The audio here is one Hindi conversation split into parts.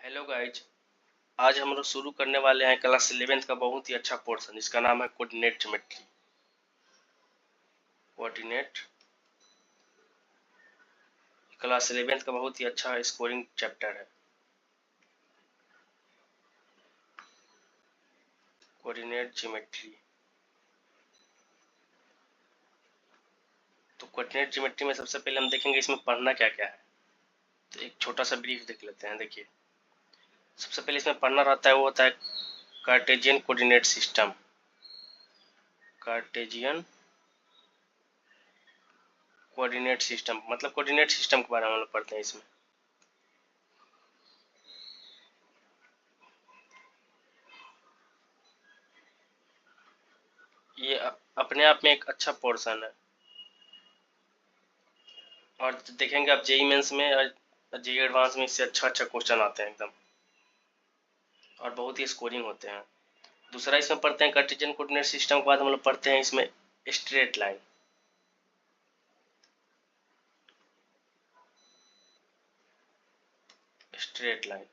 Hello guys. आज हम लोग शुरू करने वाले हैं क्लास 11th का बहुत ही अच्छा पोर्शन, इसका नाम है coordinate geometry. Coordinate class 11th का बहुत ही अच्छा स्कोरिंग चैप्टर है। Coordinate geometry. तो कोऑर्डिनेट ज्योमेट्री में सबसे पहले हम देखेंगे इसमें पढ़ना क्या क्या है। तो एक छोटा सा ब्रीफ देख लेते हैं। देखिए, सबसे पहले इसमें पढ़ना रहता है वो होता है Cartesian coordinate system. Cartesian coordinate system मतलब कोऑर्डिनेट सिस्टम के बारे में हम लोग पढ़ते हैं इसमें। ये अपने आप में एक अच्छा पोर्शन है और देखेंगे आप जेई मेंस में और जेई एडवांस में इससे अच्छा अच्छा क्वेश्चन आते हैं एकदम, और बहुत ही स्कोरिंग होते हैं। दूसरा इसमें पढ़ते हैं कार्टेशियन कोऑर्डिनेट सिस्टम के बाद हम लोग पढ़ते हैं इसमें स्ट्रेट लाइन। स्ट्रेट लाइन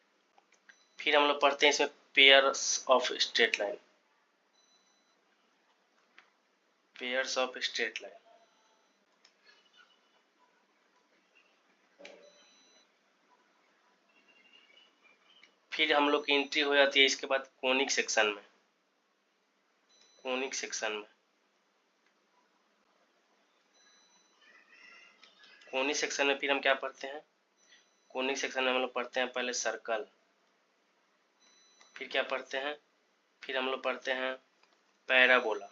फिर हम लोग पढ़ते हैं इसमें pairs of straight line. Pairs of straight line फिर हम लोग की एंट्री हो जाती है इसके बाद कोनिक सेक्शन में। कोनिक सेक्शन में कोनिक सेक्शन में फिर हम क्या पढ़ते हैं? कोनिक सेक्शन में हम लोग पढ़ते हैं पहले सर्कल। फिर क्या पढ़ते हैं? फिर हम लोग पढ़ते हैं पैराबोला।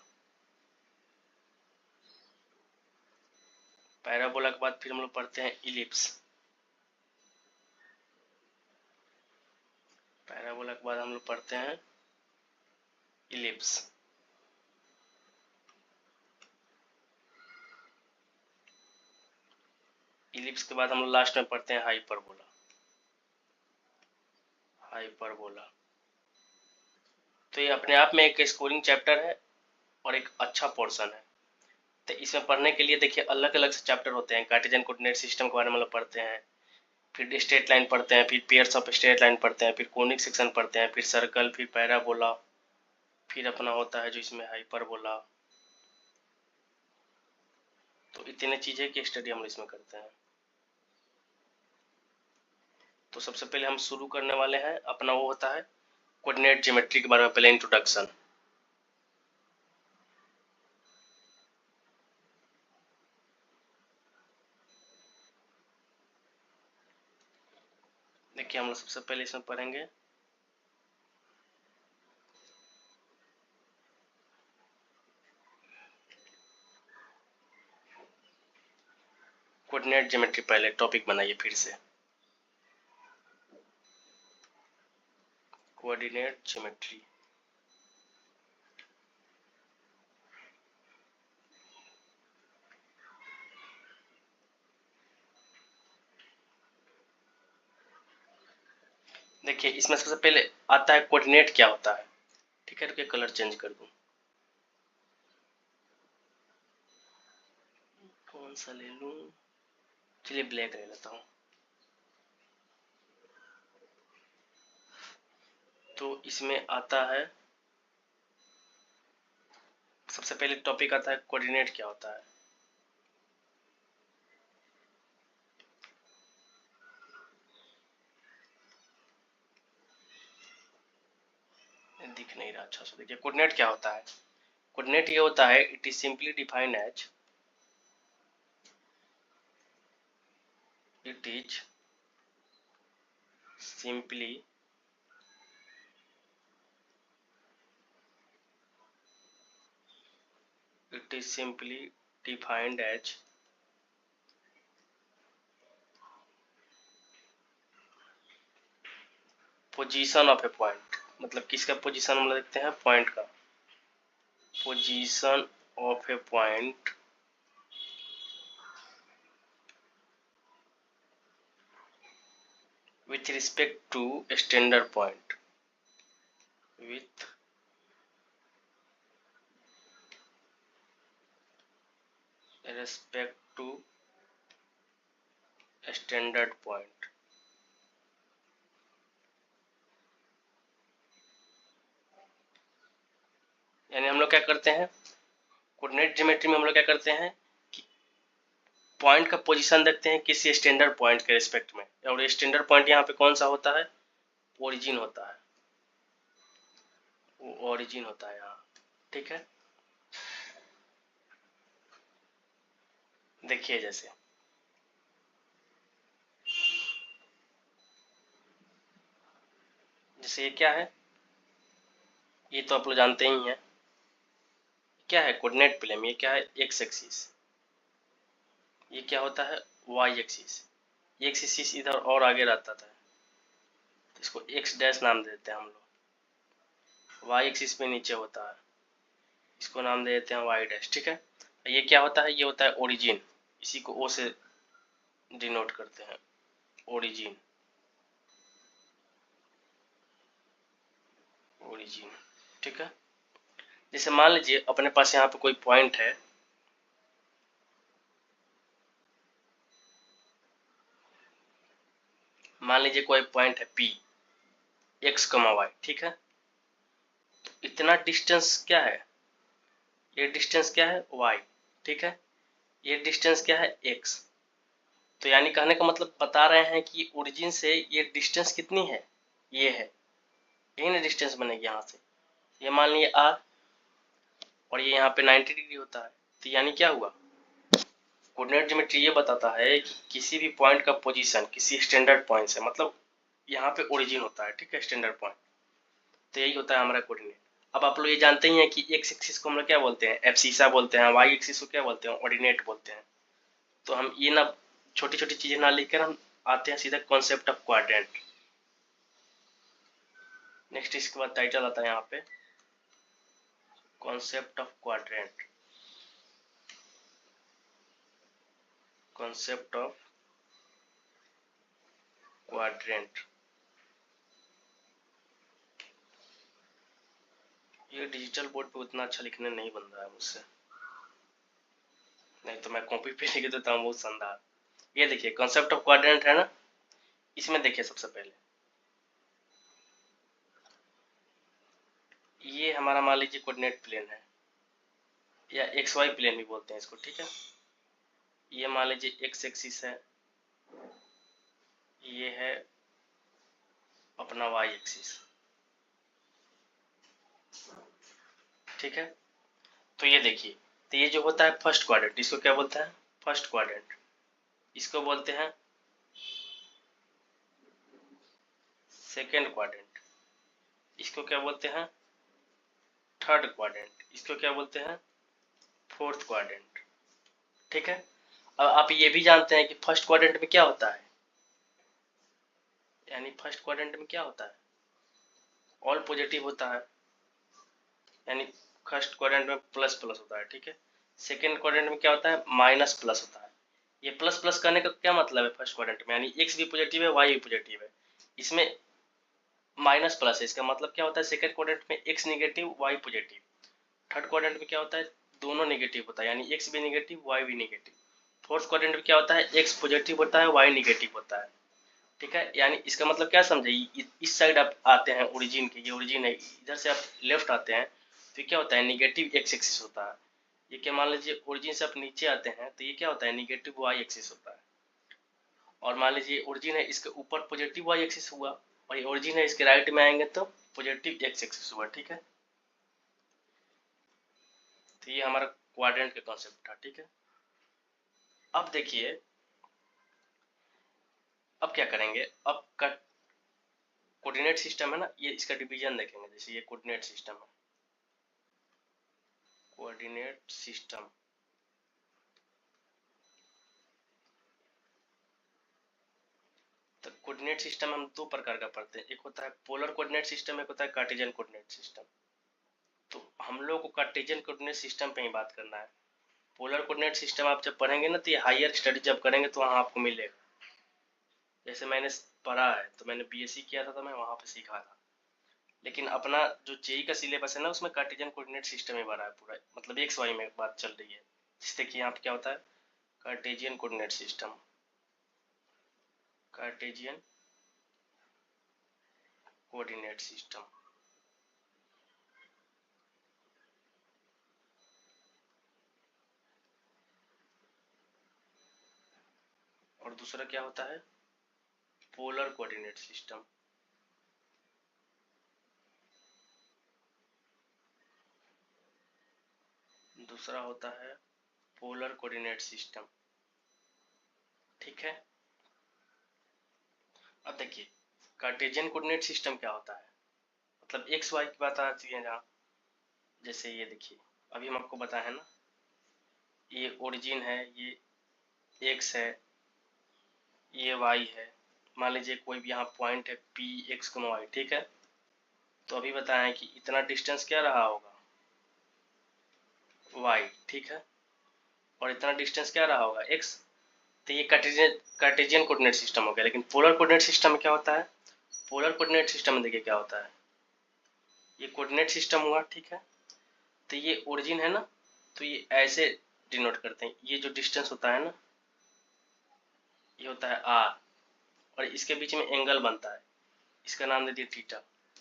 पैराबोला के बाद फिर हम लोग पढ़ते हैं इलिप्स। पैराबोला के बाद हम लोग पढ़ते हैं इलिप्स। इलिप्स के बाद हम लोग लास्ट में पढ़ते हैं हाइपरबोला। हाइपरबोला तो ये अपने आप में एक स्कोरिंग चैप्टर है और एक अच्छा पोर्शन है। तो इसमें पढ़ने के लिए देखिए अलग अलग से चैप्टर होते हैं। कार्टेशियन कोऑर्डिनेट सिस्टम के बारे में हम लोग पढ़ते हैं, फिर स्ट्रेट लाइन पढ़ते हैं, फिर पेयर्स ऑफ स्ट्रेट लाइन पढ़ते हैं, फिर कोनिक सेक्शन पढ़ते हैं, फिर सर्कल, फिर पैराबोला, फिर अपना होता है जो इसमें हाइपरबोला। तो इतने चीजें की स्टडी हम इसमें करते हैं। तो सबसे पहले हम शुरू करने वाले हैं अपना वो होता है कोऑर्डिनेट ज्योमेट्री के बारे में पहले इंट्रोडक्शन। देखिए, हम लोग सबसे पहले इसमें पढ़ेंगे कोऑर्डिनेट ज्योमेट्री। पहले टॉपिक बनाइए फिर से, कोऑर्डिनेट ज्योमेट्री। देखिए, इसमें सबसे पहले आता है कोऑर्डिनेट क्या होता है। ठीक है, रुकिए कलर चेंज कर दूं। कौन सा ले लूं? चलिए ब्लैक ले लेता हूँ। तो इसमें आता है सबसे पहले टॉपिक आता है कोऑर्डिनेट क्या होता है। दिख नहीं रहा अच्छा से। देखिए, कोऑर्डिनेट क्या होता है। कोऑर्डिनेट ये होता है, it is simply defined as it is simply it is simply defined as position of a point. मतलब किसका पोजीशन हम लोग देखते हैं? पॉइंट का position of a point with respect to a standard point, with respect to a standard point। यानी हम लोग क्या करते हैं, कोऑर्डिनेट ज्योमेट्री में हम लोग क्या करते हैं कि पॉइंट का पोजीशन देखते हैं किसी स्टैंडर्ड पॉइंट के रिस्पेक्ट में, और ये स्टैंडर्ड पॉइंट यहाँ पे कौन सा होता है, ओरिजिन होता है, वो ओरिजिन होता है यहाँ। ठीक है, देखिए जैसे जैसे ये क्या है, ये तो आप लोग जानते ही हैं क्या है, कोऑर्डिनेट प्लेन। ये क्या है, एक्स एक्सिस। ये क्या होता है, वाई एक्सिस। एक्स एक्सिस इधर और आगे रहता था, तो इसको एक्स डैश नाम दे देते हैं हम लोग। वाई एक्सिस पे नीचे होता है, इसको नाम दे देते हैं वाई डैश। ठीक है, ये क्या होता है, ये होता है ओरिजिन, इसी को ओ से डिनोट करते हैं, ओरिजिन, ओरिजिन। ठीक है, जैसे मान लीजिए अपने पास यहाँ पे कोई पॉइंट है, मान लीजिए कोई पॉइंट है P, एक्स कमा वाई। ठीक है, तो इतना डिस्टेंस क्या है, ये डिस्टेंस क्या है y। ठीक है, ये डिस्टेंस क्या है x। तो यानी कहने का मतलब बता रहे हैं कि ओरिजिन से ये डिस्टेंस कितनी है, ये है, यही ना डिस्टेंस बनेगी यहाँ से। ये मान लिए r, और ये यहाँ पे 90 डिग्री होता है। तो यानी क्या हुआ, कोऑर्डिनेट ज्योमेट्री ये बताता है कि किसी भी पॉइंट का पोजीशन किसी स्टैंडर्ड पॉइंट से, मतलब यहाँ पे ओरिजिन होता है। ठीक है, स्टैंडर्ड पॉइंट, तो यही होता है हमारा कोऑर्डिनेट। अब आप लोग ये जानते ही हैं कि एक्स एक्सिस को हम लोग क्या बोलते हैं, एब्सिसा बोलते हैं, वाई एक्सिस को क्या बोलते हैं, ऑर्डिनेट बोलते हैं। तो हम ये ना छोटी छोटी चीजें ना लिखकर हम आते हैं सीधा कॉन्सेप्ट ऑफ क्वाड्रेंट। नेक्स्ट इसके बाद टाइटल आता है यहाँ पे, concept of quadrant, concept of quadrant. ये डिजिटल बोर्ड पे उतना अच्छा लिखने नहीं बन रहा है मुझसे, नहीं तो मैं कॉपी पे लिख देता हूँ बहुत शानदार। ये देखिए कॉन्सेप्ट ऑफ क्वाड्रेंट है ना, इसमें देखिए सबसे पहले ये हमारा मान लीजिए कोऑर्डिनेट प्लेन है, या एक्स वाई प्लेन भी बोलते हैं इसको। ठीक है, ये मान लीजिए एक्स एक्सिस है, ये है अपना वाई एक्सिस। ठीक है, तो ये देखिए, तो ये जो होता है फर्स्ट क्वाड्रेंट, इसको क्या बोलते हैं, फर्स्ट क्वाड्रेंट। इसको बोलते हैं सेकेंड क्वाड्रेंट। इसको क्या बोलते हैं, थर्ड क्वाड्रेंट। इसको क्या बोलते हैं, फोर्थ क्वाड्रेंट। ठीक है, अब आप ये भी जानते हैं कि फर्स्ट क्वाड्रेंट में क्या होता है, यानी फर्स्ट क्वाड्रेंट में क्या होता है, ऑल पॉजिटिव होता है, यानी फर्स्ट क्वाड्रेंट में प्लस प्लस होता है। ठीक है, सेकेंड क्वाड्रेंट में क्या होता है, माइनस प्लस होता है। ये प्लस प्लस करने का क्या मतलब है, फर्स्ट क्वाड्रेंट में यानी एक्स भी पॉजिटिव है, वाई भी पॉजिटिव है, इसमें माइनस प्लस है। इसका मतलब क्या होता है, सेकंड क्वाड्रेंट में x negative y positive. Third quadrant में क्या होता है, दोनों नेगेटिव होता है, यानी एक्स भी नेगेटिव वाई भी नेगेटिव। फोर्थ क्वाड्रेंट में क्या होता है, एक्स पॉजिटिव होता है वाई नेगेटिव होता है। ठीक है, यानी इसका मतलब क्या समझे, इस साइड आप आते हैं ओरिजिन के, ये ओरिजिन है, इधर से आप लेफ्ट आते हैं तो ये क्या होता है, नेगेटिव एक्स एक्सिस होता है। ये क्या मान लीजिए ओरिजिन से आप नीचे आते हैं तो ये क्या होता है, नेगेटिव वाई एक्सिस होता है। और मान लीजिए ओरिजिन है, इसके ऊपर पॉजिटिव वाई एक्सिस हुआ, और ये ओरिजिन है, इसके राइट में आएंगे तो पॉजिटिव एक्स एक्सिस हुआ। ठीक है, तो ये हमारा क्वाड्रेंट का कॉन्सेप्ट था। ठीक है, अब देखिए अब क्या करेंगे, अब का कोऑर्डिनेट सिस्टम है ना, ये इसका डिवीजन देखेंगे। जैसे ये कोऑर्डिनेट सिस्टम है, कोऑर्डिनेट सिस्टम, तो कोऑर्डिनेट सिस्टम हम दो प्रकार का पढ़ते हैं, एक होता है पोलर कोऑर्डिनेट सिस्टम, एक होता है कार्टेशियन कोऑर्डिनेट सिस्टम। तो हम लोग को कार्टेशियन कोऑर्डिनेट सिस्टम पे ही बात करना है। पोलर कोऑर्डिनेट सिस्टम आप जब पढ़ेंगे ना, तो ये हायर स्टडी जब करेंगे तो वहाँ आपको मिलेगा। जैसे मैंने पढ़ा है, तो मैंने बीएससी किया था तो मैं वहाँ पे सीखा था, लेकिन अपना जो जेई का सिलेबस है ना, उसमें कार्टेशियन कोऑर्डिनेट सिस्टम ही भरा है पूरा, मतलब एक्स वाई में बात चल रही है। जिससे कि यहाँ पे क्या होता है, Cartesian coordinate system, Cartesian coordinate system. और दूसरा क्या होता है, पोलर कोऑर्डिनेट सिस्टम। दूसरा होता है पोलर कोऑर्डिनेट सिस्टम, ठीक है। अब देखिए कार्टेशियन कोऑर्डिनेट सिस्टम क्या होता है, मतलब एक्स वाई की बात आती है जहाँ, जैसे ये देखिए अभी हम आपको बताए हैं ना, ये ओरिजिन है, ये एक्स है, ये वाई है। मान लीजिए कोई भी यहाँ पॉइंट है पी एक्स वाई, ठीक है। तो अभी बताएं कि इतना डिस्टेंस क्या रहा होगा, वाई, ठीक है, और इतना डिस्टेंस क्या रहा होगा, एक्स। तो ये कार्टेशियन कोऑर्डिनेट सिस्टम हो गया। लेकिन पोलर कोऑर्डिनेट सिस्टम में क्या होता है, पोलर कोऑर्डिनेट सिस्टम में देखिए क्या होता है, ये कोऑर्डिनेट सिस्टम हुआ, ठीक है। तो ये ओरिजिन है ना, तो ये ऐसे डिनोट करते हैं, ये जो डिस्टेंस होता है ना, ये होता है आर, और इसके बीच में एंगल बनता है, इसका नाम दे दिए थीटा।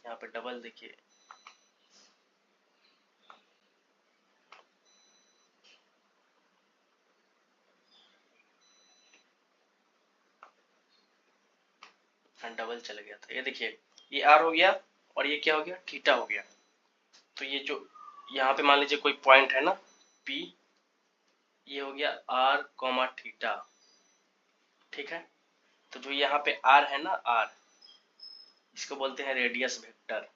यहाँ पे डबल देखिए, डबल चला गया था, ये देखिए ये आर हो गया और ये क्या हो गया, थीटा हो गया। तो ये जो यहाँ पे मान लीजिए कोई पॉइंट है ना पी, ये हो गया आर कॉमा थीटा, ठीक है। तो जो यहाँ पे आर है ना, आर, इसको बोलते हैं रेडियस वेक्टर।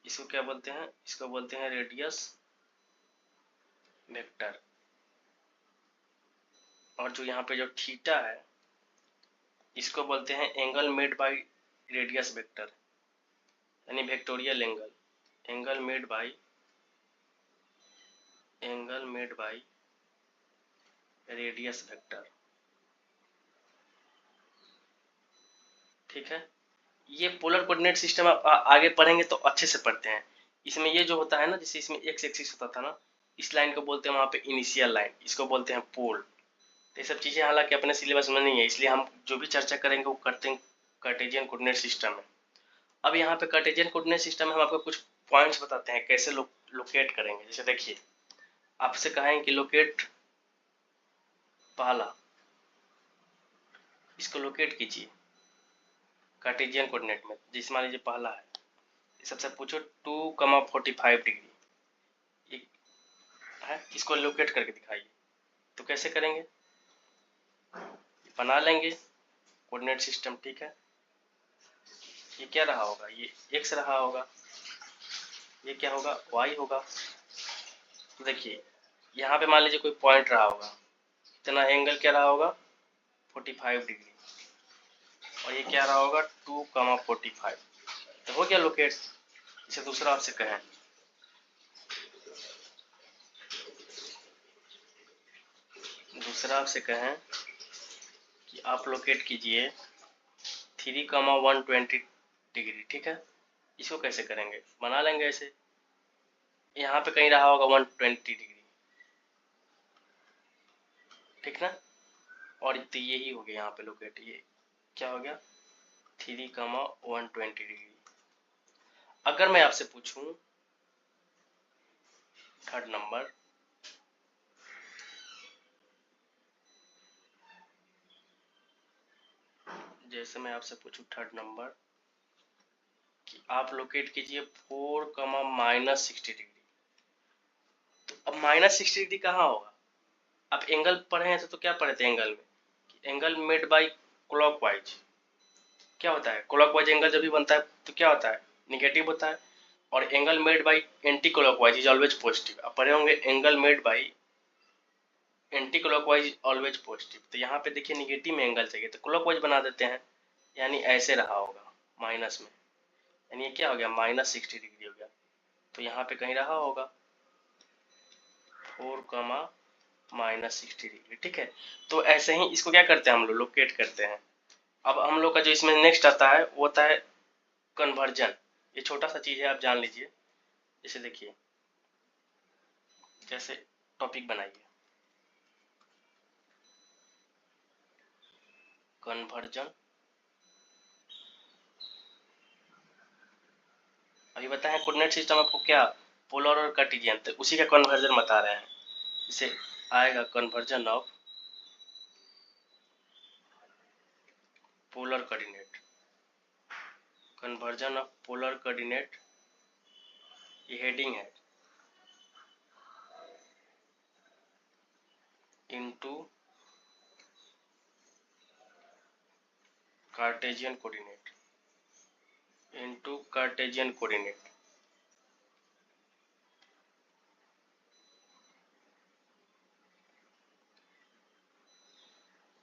इसको क्या बोलते हैं, इसको बोलते हैं रेडियस वेक्टर। और जो यहाँ पे जो थीटा है, इसको बोलते हैं angle made by radius vector, यानी vectorial angle, angle made by radius vector, ठीक है। ये पोलर कोऑर्डिनेट सिस्टम आप आगे पढ़ेंगे तो अच्छे से पढ़ते हैं। इसमें ये जो होता है ना, जैसे इसमें एक्स एक्सिस होता था ना, इस लाइन को बोलते हैं वहाँ पे इनिशियल लाइन, इसको बोलते हैं पोल। तो ये सब चीज़ें हालांकि अपने सिलेबस में नहीं है, इसलिए हम जो भी चर्चा करेंगे वो करते हैं कार्टेशियन कोऑर्डिनेट सिस्टम में। अब यहाँ पे कार्टेशियन कोऑर्डिनेट सिस्टम में हम आपको कुछ पॉइंट्स बताते हैं कैसे लोकेट करेंगे। जैसे देखिए आपसे कहें कि लोकेट पहला, इसको लोकेट कीजिए कार्टेशियन कोऑर्डिनेट में। जिस मान लीजिए पहला है, सबसे पूछो 2,45 डिग्री, ये है, इसको लोकेट करके दिखाइए। तो कैसे करेंगे, बना लेंगे कोऑर्डिनेट सिस्टम, ठीक है। ये क्या रहा होगा, ये एक्स रहा होगा, ये क्या होगा, वाई होगा। तो देखिए यहाँ पे मान लीजिए कोई पॉइंट रहा होगा, इतना एंगल क्या रहा होगा, 45 डिग्री, और ये क्या रहा होगा 2,45। तो हो गया लोकेट। इसे दूसरा आपसे कहें, कि आप लोकेट कीजिए 3,120 डिग्री, ठीक है। इसको कैसे करेंगे, बना लेंगे ऐसे, यहाँ पे कहीं रहा होगा 120 डिग्री, ठीक ना। और तो यही हो गया यहाँ पे लोकेट, ये क्या हो गया 3,120 डिग्री। अगर मैं आपसे पूछूं थर्ड नंबर, जैसे मैं आपसे पूछूं थर्ड नंबर कि आप लोकेट कीजिए 4,-60 डिग्री। तो अब -60 डिग्री कहाँ होगा, आप एंगल पढ़े हैं तो क्या पढ़े थे एंगल में, एंगल मेड बाय क्लॉकवाइज। क्या होता है, क्लॉकवाइज एंगल जब भी बनता है तो क्या होता है, निगेटिव होता है। और angle made bye anti clockwise is always positive. आप पढ़े होंगे angle made bye anti clockwise always positive. तो यहाँ पे देखिए निगेटिव में एंगल चाहिए तो क्लॉकवाइज बना देते हैं, यानी ऐसे रहा होगा माइनस में, यानी ये क्या हो गया -60 डिग्री हो गया। तो यहाँ पे कहीं रहा होगा 4,-60 डिग्री, ठीक है। तो ऐसे ही इसको क्या करते हैं हम लोग, लोकेट करते हैं। अब हम लोग का जो इसमें नेक्स्ट आता है वो होता है कन्वर्जन। ये छोटा सा चीज है, आप जान लीजिए। जैसे देखिए, जैसे टॉपिक बनाइए कन्वर्जन। अभी बताएं कोऑर्डिनेट सिस्टम आपको क्या, पोलर और कार्टेशियन, तो उसी का कन्वर्जन बता रहे हैं। जैसे आएगा conversion of polar coordinate, conversion of polar coordinate, ये हेडिंग है, into Cartesian coordinate, into Cartesian coordinate.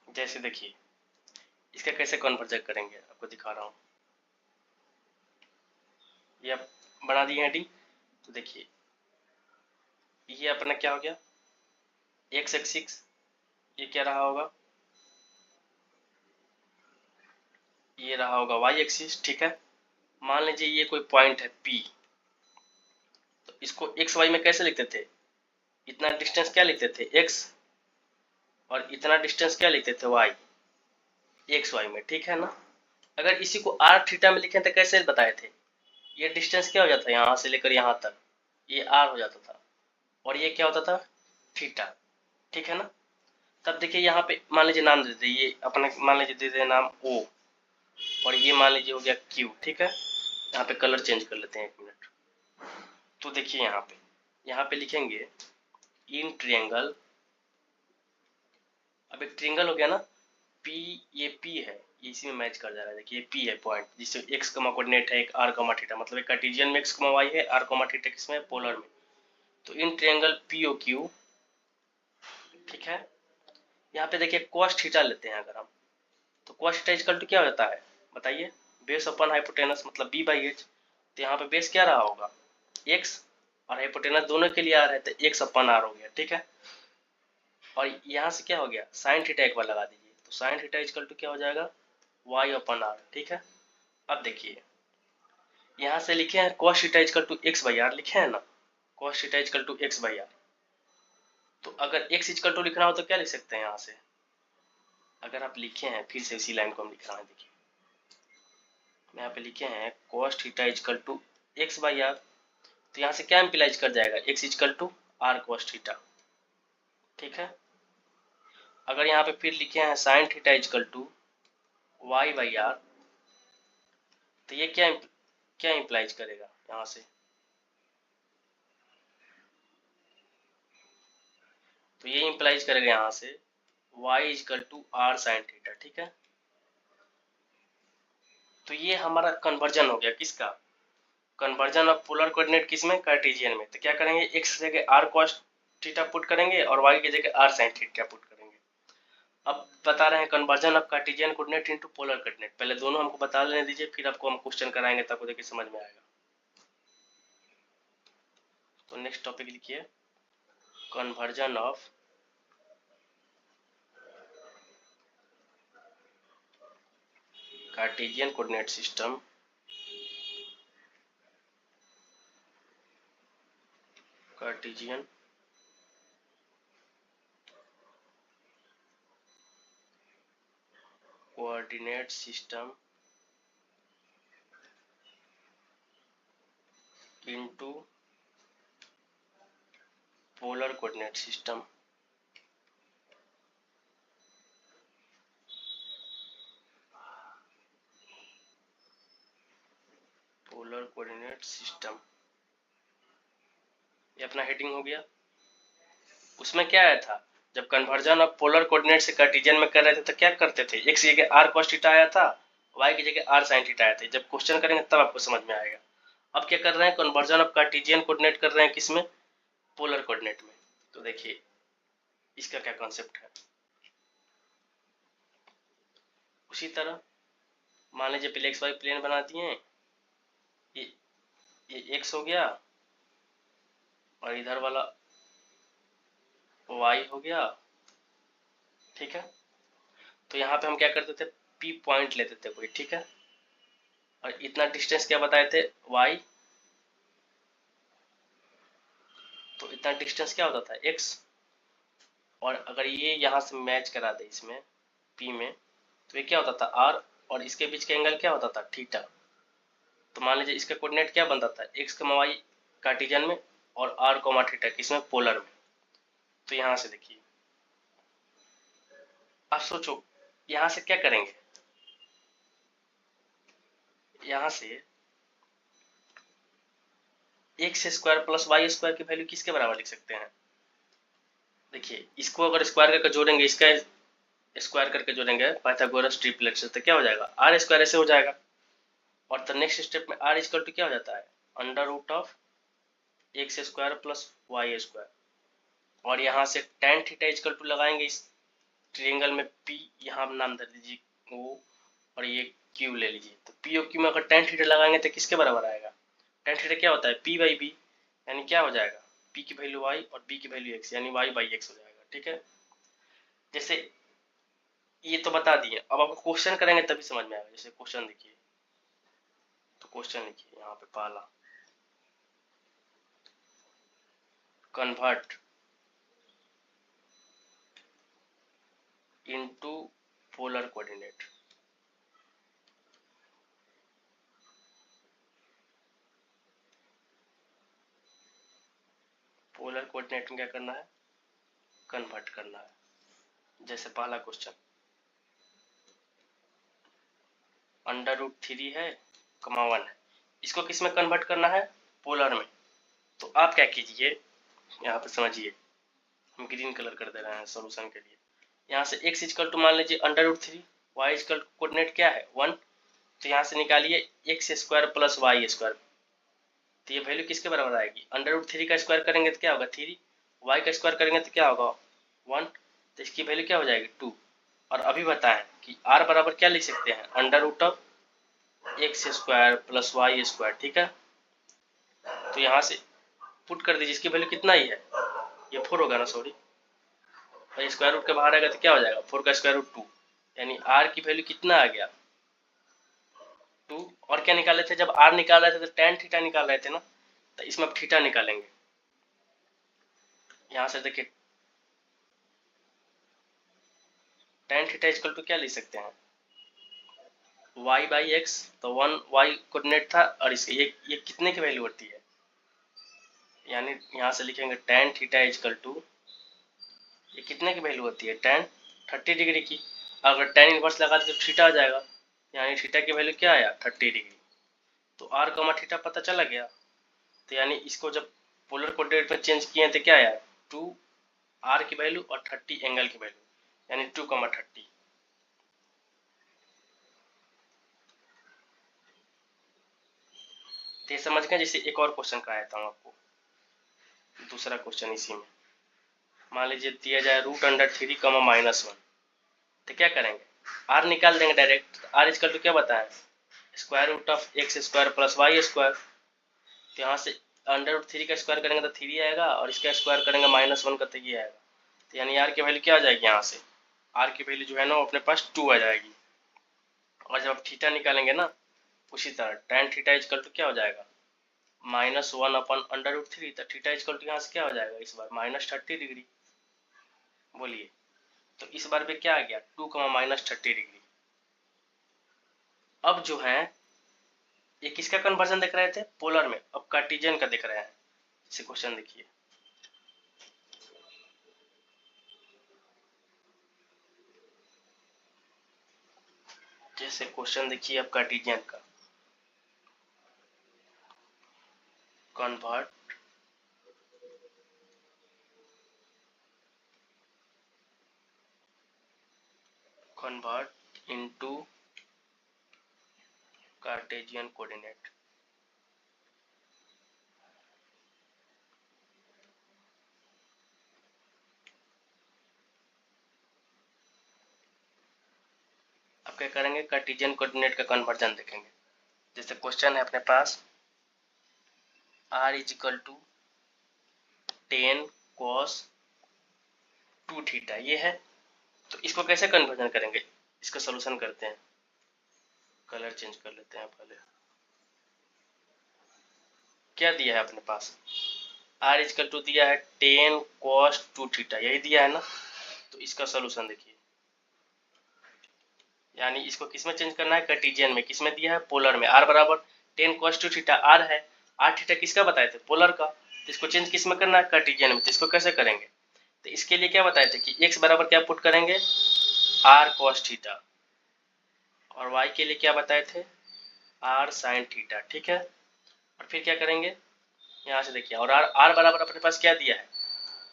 जैसे देखिए इसका कैसे कन्वर्जन करेंगे आपको दिखा रहा हूँ। ये आप बना दिए हेडिंग, तो देखिए ये अपना क्या हो गया, एक्स एक्सिस, ये क्या रहा होगा, ये रहा होगा वाई एक्सिस, ठीक है। मान लीजिए ये कोई पॉइंट है P, तो इसको एक्स वाई में कैसे लिखते थे, इतना डिस्टेंस क्या लिखते थे x, और इतना डिस्टेंस क्या लिखते थे y, एक्स वाई में, ठीक है ना। अगर इसी को r थीटा में लिखें तो कैसे बताए थे, ये डिस्टेंस क्या हो जाता है यहाँ से लेकर यहाँ तक, ये r हो जाता था, और ये क्या होता था थीटा, ठीक है ना। तब देखिए यहाँ पे मान लीजिए नाम दे दे, ये अपने मान लीजिए दे दे नाम O, और ये मान लीजिए हो गया Q, ठीक है। यहाँ पे कलर चेंज कर लेते हैं, एक मिनट। तो देखिए यहाँ पे लिखेंगे इन ट्रिएंगल, अब एक ट्रिएंगल हो गया ना P, ये P है, ये इसी में मैच कर जा रहा है। देखिए P है पॉइंट, जिससे x कमा कोऑर्डिनेट है, एक r कमा थीटा, मतलब एक कार्टेशियन में x कमा y है, r कमा थीटा किसमें, पोलर में। तो इन ट्रिएंगल POQ, ठीक है। यहाँ पे देखिए cos थीटा लेते हैं अगर हम, तो cos थीटा इक्वल टू क्या हो जाता है बताइए, बेस अपन हाइपोटेनस, मतलब b/h। तो यहाँ पे बेस क्या रहा होगा x, और हाइपोटेनस दोनों के लिए r है, तो x/r हो गया, ठीक है। और यहाँ से क्या हो गया साइन थीटा एक बार लगा दीजिए, तो साइन थीटा इक्वल टू क्या हो जाएगा y/r, ठीक है। अब देखिए यहाँ से लिखे हैं cos theta equal to x/r, लिखे हैं ना cos theta equal to x/r। तो अगर x इक्वल टू लिखना हो तो क्या लिख सकते हैं यहाँ से, अगर आप लिखे हैं फिर से इसी लाइन को हम लिख रहे हैं, देखिए यहाँ पे लिखे हैं cos theta equal to x/r, तो यहाँ से क्या इम्प्लाइज कर जाएगा x equal to r cos theta, ठीक है। अगर यहाँ पे फिर लिखे हैं sin theta equal to y/r, तो ये क्या इम्प्लाइज करेगा यहाँ से, तो ये इम्प्लाइज करेगा यहाँ से y equal to r sin theta, ठीक है। तो ये हमारा कन्वर्जन हो गया किसका, कन्वर्जन ऑफ पोलर कोऑर्डिनेट किसमें, कार्टेशियन में। तो क्या करेंगे x की जगह r cos थीटा पुट करेंगे और y की जगह r sin थीटा पुट करेंगे। अब बता रहे हैं conversion of Cartesian coordinate into polar coordinate, पहले दोनों हमको बता लेने दीजिए, फिर आपको हम क्वेश्चन कराएंगे, तब देखिए समझ में आएगा। तो नेक्स्ट टॉपिक लिखिए conversion of Cartesian coordinate system Cartesian coordinate system into polar coordinate system. Polar coordinate system, ये अपना हेडिंग हो गया। उसमें क्या आया था, जब कन्वर्जन ऑफ पोलर कोऑर्डिनेट से कार्टेशियन में कर रहे थे तो क्या करते थे, x की जगह r cos थीटा आया था, y की जगह r sin थीटा आया था। जब क्वेश्चन करेंगे तब आपको समझ में आएगा। अब क्या कर रहे हैं, कन्वर्जन ऑफ कार्टेशियन कोऑर्डिनेट कर रहे हैं किसमें, पोलर कोऑर्डिनेट में। तो देखिए इसका क्या कॉन्सेप्ट है, उसी तरह मान लीजिए पहले एक्स वाई प्लेन बना दिए, ये x हो गया और इधर वाला y हो गया, ठीक है। तो यहाँ पे हम क्या करते थे, P पॉइंट लेते थे कोई, ठीक है, और इतना डिस्टेंस क्या बताए थे y, तो इतना डिस्टेंस क्या होता था x, और अगर ये यहाँ से मैच करा दे इसमें P में, तो ये क्या होता था r, और इसके बीच का एंगल क्या होता था थीटा। तो मान लीजिए इसका कोऑर्डिनेट क्या बनता था x, y कार्टेशियन में, और r, थीटा किसमें, पोलर में। तो यहाँ से देखिए आप सोचो यहाँ से क्या करेंगे, यहाँ से x square plus y square की वैल्यू किसके बराबर लिख सकते हैं? देखिए इसको अगर स्क्वायर करके जोड़ेंगे, इसका स्क्वायर करके जोड़ेंगे पाइथागोरस ट्रिपलेट से, तो क्या हो जाएगा? आर स्क्वायर ऐसे हो जाएगा। और तो नेक्स्ट स्टेप में आर इक्वल टू क्या हो जाता है? Under root of x square plus y square. और यहाँ से tan थीटा इक्वल टू लगाएंगे इस ट्रायंगल में P, यहाँ नाम दे दीजिए O, और ये Q ले लीजिए। तो P और Q में अगर tan थीटा लगाएंगे तो किसके बराबर आएगा? tan थीटा क्या होता है? P बाई बी, यानी क्या हो जाएगा? P की वैल्यू y और B की वैल्यू x, यानी y बाई x हो जाएगा। ठीक है, जैसे ये तो बता दिए, अब आपको क्वेश्चन करेंगे तभी समझ में आएगा। जैसे क्वेश्चन देखिए, तो क्वेश्चन लिखिए यहाँ पे पहला, convert into polar coordinate. Polar coordinate में क्या करना है? कन्वर्ट करना है। जैसे पहला क्वेश्चन, अंडर रूट 3 है, कमा 1 है, इसको किस में कन्वर्ट करना है? पोलर में। तो आप क्या कीजिए, यहाँ पे समझिए, हम ग्रीन कलर कर दे रहे हैं सॉल्यूशन के लिए। यहाँ से x इक्वल टू मान लीजिए under root 3, y equal to coordinate क्या है? 1। तो यहाँ से निकालिए x square plus y square. तो ये वैल्यू किसके बराबर आएगी? अंडर रूट 3 का स्क्वायर करेंगे तो क्या होगा? 3। वाई का स्क्वायर करेंगे तो क्या होगा? 1। तो इसकी वैल्यू क्या हो जाएगी? 2। और अभी बताएं कि r बराबर क्या लिख सकते हैं? Under root of x square plus y square. ठीक है, तो यहाँ से पुट कर दीजिए, इसकी वैल्यू कितना ही है? ये 4 होगा ना, सॉरी, और स्क्वायर रूट के बाहर आएगा तो क्या हो जाएगा? 4 का स्क्वायर रूट 2, यानी r की वैल्यू कितना आ गया? 2। और क्या निकाले थे? जब r निकाल रहे थे तो tan थीटा निकाल रहे थे ना, तो इसमें अब थीटा निकालेंगे। यहाँ से देखिए tan थीटा इक्वल टू क्या लिख सकते हैं? y बाई एक्स, तो 1 y कोऑर्डिनेट था, और इसके ये कितने की वैल्यू होती है? यानी यहाँ से लिखेंगे tan थीटा इक्वल टू, ये कितने की वैल्यू होती है? tan 30 डिग्री की। अगर tan इनवर्स लगा दें तो थीटा आ जाएगा, यानी थीटा की वैल्यू क्या आया? 30 डिग्री। तो r कमा थीटा पता चला गया। तो यानी इसको जब पोलर कोऑर्डिनेट में चेंज किए तो क्या आया? 2 r की वैल्यू और 30 एंगल की वैल्यू, यानी 2,30। तो ये समझ गए। जैसे एक और क्वेश्चन का आया था आपको, दूसरा क्वेश्चन इसी में, मान लीजिए दिया जाए रूट अंडर 3 कमा -1, तो क्या करेंगे? r निकाल देंगे डायरेक्ट। r इक्वल टू क्या बताएं? Square root of x square plus y square. तो यहाँ से अंडर रूट 3 का स्क्वायर करेंगे तो 3 आएगा, और इसका स्क्वायर करेंगे -1 का, तो ये आएगा। तो यानी r की वैल्यू क्या आ जाएगी? यहाँ से r की वैल्यू जो है ना वो अपने पास 2 आ जाएगी। और जब आप थीटा निकालेंगे ना, उसी तरह tan थीटा इक्वल टू क्या हो जाएगा? -1 अपन अंडर रूट 3। तो थीटा इक्वल टू यहाँ से क्या हो जाएगा इस बार? -30 डिग्री। बोलिए, तो इस बार पे क्या आ गया? 2, -30 डिग्री। अब जो है ये किसका कन्वर्जन देख रहे थे? पोलर में। अब कार्टेशियन का देख रहे हैं। जैसे क्वेश्चन देखिए, जैसे क्वेश्चन देखिए अब कार्टेशियन का, कन्वर्ट इनटू कार्टेशियन कोऑर्डिनेट। अब क्या करेंगे? कार्टेशियन कोऑर्डिनेट का कन्वर्जन देखेंगे। जैसे क्वेश्चन है अपने पास, r is equal to 10 cos 2 theta, ये है। तो इसको कैसे कन्वर्जन करेंगे? इसका सॉल्यूशन करते हैं। कलर चेंज कर लेते हैं पहले। क्या दिया है अपने पास? r इक्वल टू दिया है 10 cos 2 थीटा, यही दिया है ना। तो इसका सॉल्यूशन देखिए, यानी इसको किस में चेंज करना है? कार्टेशियन में। किस में दिया है? पोलर में। r बराबर 10 cos 2 थीटा r है। r थीटा किसका बताए थे? पोलर का। तो इसको चेंज किस में करना है? कार्टेशियन में। तो इसको कैसे करेंगे? तो इसके लिए क्या बताए थे कि x बराबर क्या पुट करेंगे? r cos theta. और y के लिए क्या बताए थे? आर साइन थीटा, ठीक है। और फिर क्या करेंगे, यहाँ से देखिए, और आर बराबर अपने पास क्या दिया है,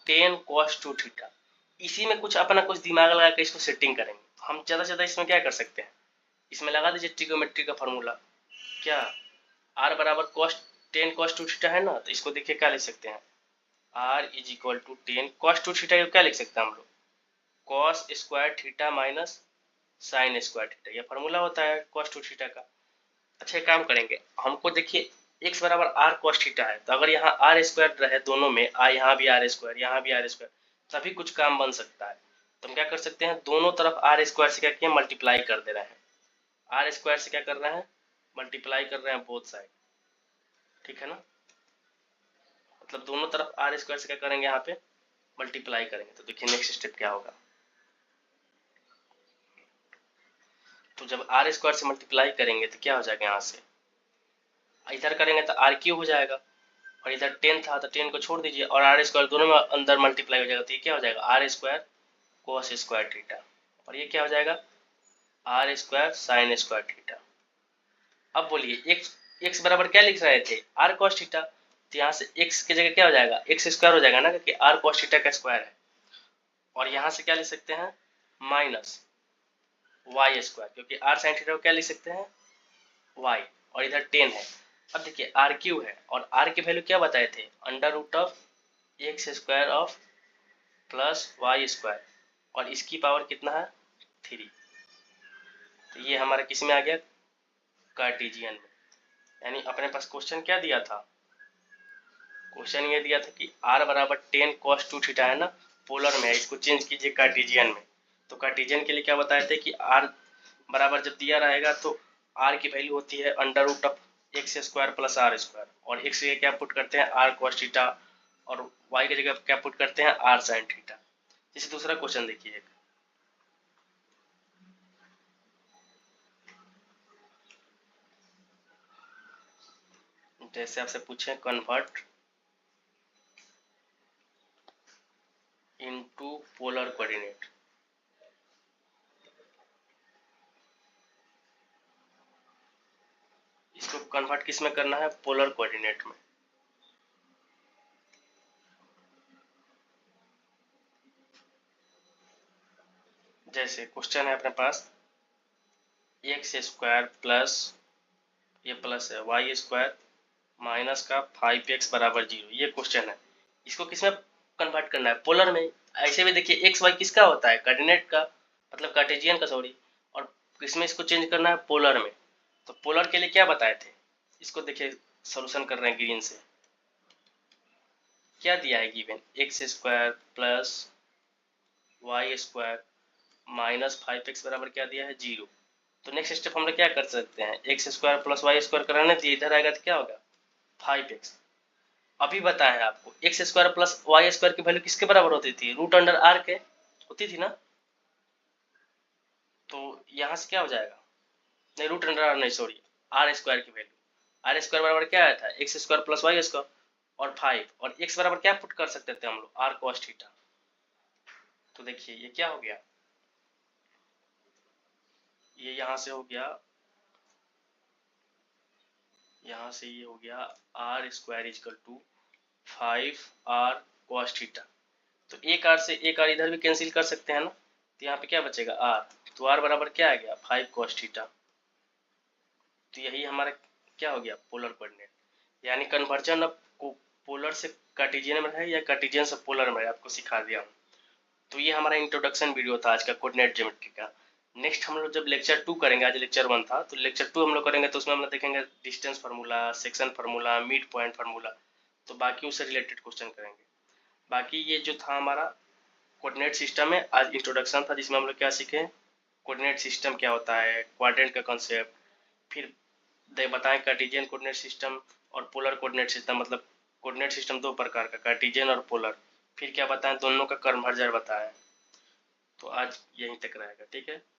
टेन कॉस टू थीटा। इसी में कुछ अपना कुछ दिमाग लगा के इसको सेटिंग करेंगे। हम ज़्यादा से ज़्यादा इसमें क्या कर सकते हैं, इसमें लगा दीजिए ट्रिग्नोमेट्री का फॉर्मूला। क्या, आर बराबर cos ten cos two theta है ना, तो इसको देखिए क्या लिख सकते हैं, r is equal to ten cos two theta, क्या लिख सकते हैं हम लोग, cos square theta minus sine square theta, ये फॉर्मूला होता है कॉस टू थीटा का। अच्छा काम करेंगे, हमको देखिए x बराबर आर कॉस थीटा है, तो अगर यहाँ आर स्क्वायर रहे दोनों में, यहाँ भी आर स्क्वायर यहाँ भी आर स्क्वायर, तभी कुछ काम बन सकता है। तो हम क्या कर सकते हैं, दोनों तरफ आर स्क्वायर से क्या किया, मल्टीप्लाई कर दे रहे हैं। आर स्क्वायर से क्या कर रहे हैं, मल्टीप्लाई कर रहे हैं बोथ साइड, ठीक है ना। मतलब दोनों तरफ आर स्क्वायर से क्या करेंगे, यहाँ पे मल्टीप्लाई करेंगे। तो देखिए नेक्स्ट स्टेप क्या होगा, तो जब आर स्क्वायर से मल्टीप्लाई करेंगे तो क्या हो जाएगा, यहाँ से इधर करेंगे तो आर क्यू हो जाएगा, और इधर 10 था तो 10 को छोड़ दीजिए, और आर स्क्वायर दोनों में अंदर मल्टीप्लाई हो जाएगा, तो ये क्या हो जाएगा, r square cos square theta, और ये क्या हो जाएगा, r square sine square theta. अब बोलिए एक्स बराबर क्या लिख रहे थे, आर कॉस थीटा, तो यहाँ से एक्स की जगह क्या हो जाएगा, एक्स स्क्वायर हो जाएगा ना, क्योंकि आर कॉस थीटा का स्क्वायर है। और यहाँ से क्या लिख सकते हैं, माइनस वाई स्क्वायर, क्योंकि आर साइन थीटा को क्या लिख सकते हैं, वाई, और इधर 10 है। अब देखिए आर क्यू है, और आर की वैल्यू क्या बताए थे, under root of x square of plus y square, और इसकी पावर कितना है, 3। तो ये हमारा किस में आ गया, कार्टेशियन में। यानी अपने पास क्वेश्चन क्या दिया था, क्वेश्चन ये दिया था कि आर बराबर 10 कॉस टू थीटा है ना, पोलर में है, इसको चेंज कीजिए कार्टेशियन में। तो कार्टेशियन के लिए क्या बताए थे कि आर बराबर जब दिया रहेगा तो आर की वैल्यू होती है under root of x square plus r square, और एक्स की क्या पुट करते हैं, आर कॉस थीटा, और वाई की जगह क्या पुट करते हैं, आर साइन थीटा। जैसे दूसरा क्वेश्चन देखिए, जैसे आपसे पूछे कन्वर्ट इनटू पोलर कोऑर्डिनेट, इसको कन्वर्ट किस में करना है, पोलर कोऑर्डिनेट में। जैसे क्वेश्चन है अपने पास एक्स स्क्वायर प्लस, ये प्लस है वाई स्क्वायर माइनस का 5x बराबर 0, ये क्वेश्चन है। इसको किस में कन्वर्ट करना है, पोलर में। ऐसे भी देखिए एक्स वाई किसका होता है, कोऑर्डिनेट का, मतलब कार्टेशियन का सॉरी, और किसमें इसको चेंज करना है, पोलर में। तो पोलर के लिए क्या बताए थे, इसको देखिए सोल्यूशन कर रहे हैं ग्रीन से। क्या दिया है given, x square plus y square minus 5x बराबर क्या दिया है, 0। तो नेक्स्ट स्टेप हम लोग क्या कर सकते हैं, x square plus y square कराने दिए, इधर आएगा तो क्या होगा, 5x। अभी बताया है आपको x square plus y square की वैल्यू किसके बराबर होती थी, रूट अंडर आर के होती थी ना। तो यहाँ से क्या हो जाएगा, नहीं रूट अंडर आर नहीं सॉरी, आर स्क्वायर की वैल्यू, आर स्क्वायर बराबर क्या आया था, x square plus y square और 5, और एक्स बराबर क्या पुट कर सकते थे हम लोग, आर कॉस थीटा। तो देखिए ये क्या हो गया, ये यहाँ से हो गया, यहाँ से ये हो गया r square equal to 5r cos theta. तो एक आर से एक आर इधर भी कैंसिल कर सकते हैं ना, तो यहाँ पे क्या बचेगा आर, तो आर बराबर क्या आ गया, 5 कॉस थीटा। तो यही हमारा क्या हो गया, पोलर कोऑर्डिनेट। यानी कन्वर्जन अब पोलर से कार्टेशियन में है या कार्टेशियन से पोलर में है, आपको सिखा दिया हूँ। तो ये हमारा इंट्रोडक्शन वीडियो था आज का कोऑर्डिनेट ज्योमेट्री का। नेक्स्ट हम लोग जब लेक्चर 2 करेंगे, आज लेक्चर 1 था, तो लेक्चर 2 हम लोग करेंगे तो उसमें हम लोग देखेंगे distance formula, section formula, mid point formula, तो बाकी उससे रिलेटेड क्वेश्चन करेंगे। बाकी ये जो था हमारा कोऑर्डिनेट सिस्टम है, आज इंट्रोडक्शन था जिसमें हम लोग क्या सीखे, कोऑर्डिनेट सिस्टम क्या होता है, क्वाड्रेंट का कॉन्सेप्ट, फिर बताएं कार्टेशियन कोऑर्डिनेट सिस्टम और पोलर कोऑर्डिनेट सिस्टम, मतलब कोऑर्डिनेट सिस्टम दो प्रकार का, कार्टेशियन और पोलर, फिर क्या बताएं दोनों का कन्वर्जन बताएं। तो आज यहीं तक रहेगा, ठीक है।